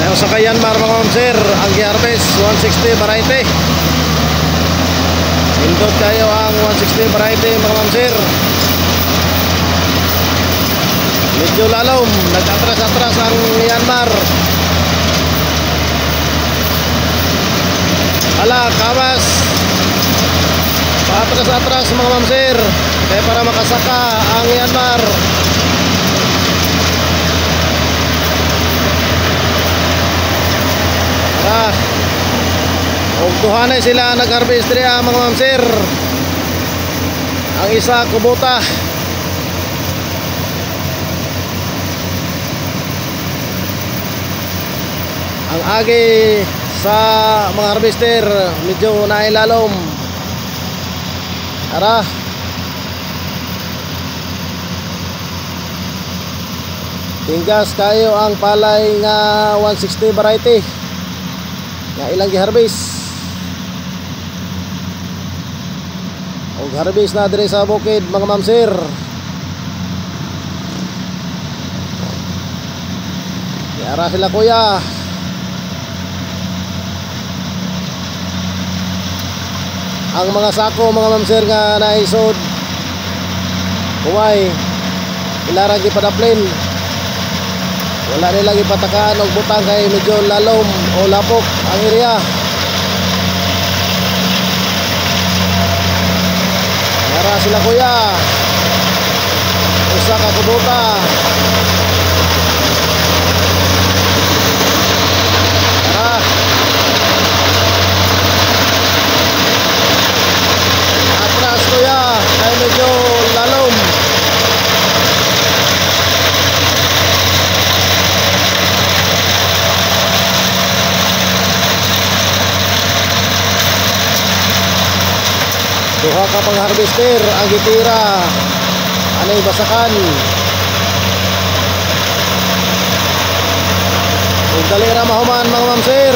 Ayaw sa Yanmar mga ma'am sir, ang Giarbes 160 variety. Indot kayo ang 160 variety mga ma'am sir. Medyo lalom, nag-atras-atras ang Yanmar. Ala, kawas. Paatras-atras mga ma'am sir, kaya para makasaka ang Yanmar. Ugtuhanay sila nag-harvest mga ma'am sir. Ang isa kubota. Ang agi sa mga harvester medyo nailalom. Tara. Tinggas kayo ang palay nga 160 variety nga ilang gi-harvest. Og harvest na dire sa bukid mga ma'am sir. Yara sila kuya. Ang mga sako mga ma'am sir nga naisod kumay ilarang gipadaplin. Wala nila gipatakaan og butang kay medyo lalom o lapok ang area. Yara sila kuya. Usa ka kubota. Tara. Atras kuya, kay medyo lalom. Duha ka pang harvester ang gitira. Anay basakan. Ug dalira mahuman mga ma'am sir.